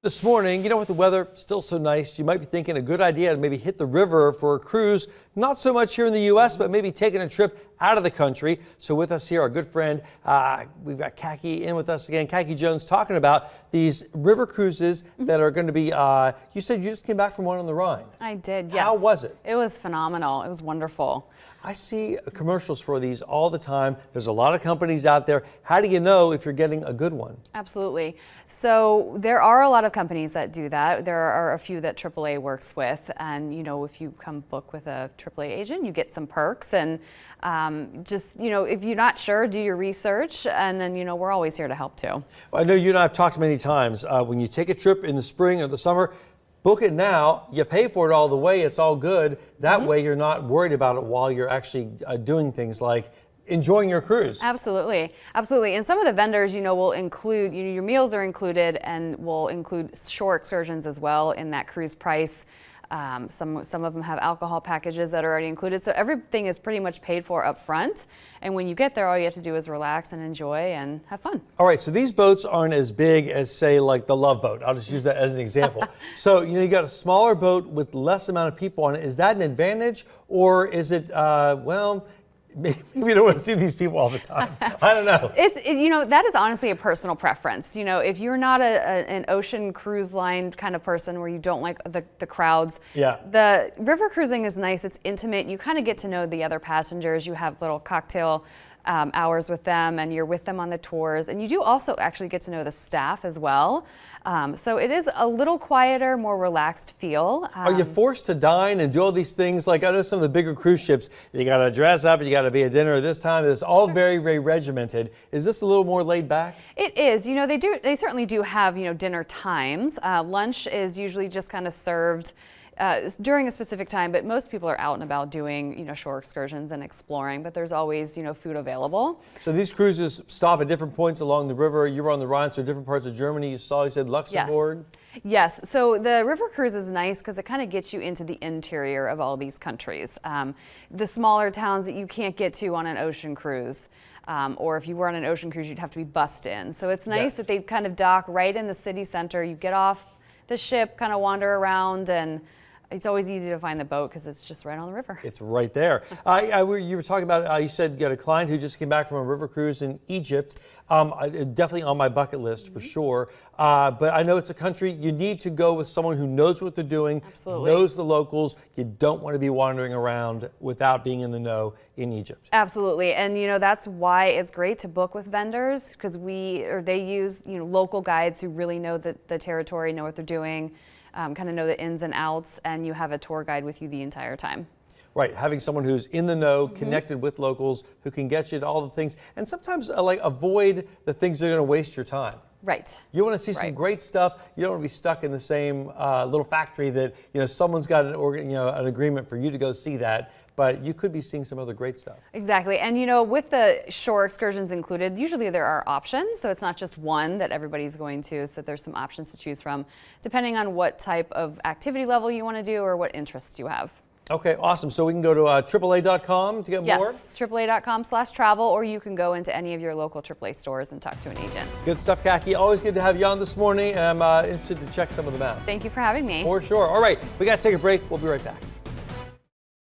This morning, with the weather still so nice, you might be thinking a good idea to maybe hit the river for a cruise. Not so much here in the U.S., but maybe taking a trip out of the country. So with us here, our good friend, we've got Kaki in with us again. Kaki Jones talking about these river cruises that are going to be, you said you just came back from one on the Rhine. I did, yes. How was it? It was phenomenal. It was wonderful. I see commercials for these all the time. There's a lot of companies out there. How do you know if you're getting a good one? Absolutely. So there are a lot of companies that do that. There are a few that AAA works with, and if you come book with a AAA agent, you get some perks. And if you're not sure, do your research, and then we're always here to help too. Well, I know you and I have talked many times. When you take a trip in the spring or the summer, book it now. You pay for it all the way. It's all good. That way you're not worried about it while you're actually doing things like enjoying your cruise. Absolutely. Absolutely. And some of the vendors, will include, your meals are included and will include shore excursions as well in that cruise price. Some of them have alcohol packages that are already included. So everything is pretty much paid for up front. And when you get there, all you have to do is relax and enjoy and have fun. All right, so these boats aren't as big as, say, like the Love Boat. I'll just use that as an example. So, you got a smaller boat with less amount of people on it. Is that an advantage, or is it, maybe we don't want to see these people all the time? I don't know. That is honestly a personal preference. If you're not an ocean cruise line kind of person where you don't like the crowds, the river cruising is nice. It's intimate. You kind of get to know the other passengers. You have little cocktail hours with them, and you're with them on the tours, and you do also actually get to know the staff as well. So it is a little quieter, more relaxed feel. Are you forced to dine and do all these things? Like I know some of the bigger cruise ships, you got to dress up, you got to be at dinner at this time. It's all very, very regimented. Is this a little more laid back? It is. They certainly do have dinner times. Lunch is usually just kind of served during a specific time, but most people are out and about doing, shore excursions and exploring, but there's always, food available. So these cruises stop at different points along the river. You were on the Rhine, so different parts of Germany. You said Luxembourg. Yes. So the river cruise is nice because it kind of gets you into the interior of all these countries. The smaller towns that you can't get to on an ocean cruise. Or if you were on an ocean cruise, you'd have to be bussed in. So it's nice that they kind of dock right in the city center. You get off the ship, kind of wander around, and it's always easy to find the boat because it's just right on the river. It's right there. You were talking about, you said you got a client who just came back from a river cruise in Egypt. Definitely on my bucket list for sure. But I know it's a country you need to go with someone who knows what they're doing, knows the locals. You don't want to be wandering around without being in the know in Egypt. Absolutely. And that's why it's great to book with vendors, because they use local guides who really know the territory, know what they're doing. Kind of know the ins and outs, and you have a tour guide with you the entire time. Right, having someone who's in the know, connected with locals, who can get you to all the things, and sometimes avoid the things that are going to waste your time. Right. You want to see some great stuff. You don't want to be stuck in the same little factory that someone's got an agreement for you to go see that, but you could be seeing some other great stuff. Exactly, and with the shore excursions included, usually there are options, so it's not just one that everybody's going to. So there's some options to choose from, depending on what type of activity level you want to do or what interests you have. Okay, awesome. So we can go to AAA.com to get more? Yes, AAA.com/travel, or you can go into any of your local AAA stores and talk to an agent. Good stuff, Kaki. Always good to have you on this morning, and I'm interested to check some of them out. Thank you for having me. For sure. All right, we got to take a break. We'll be right back.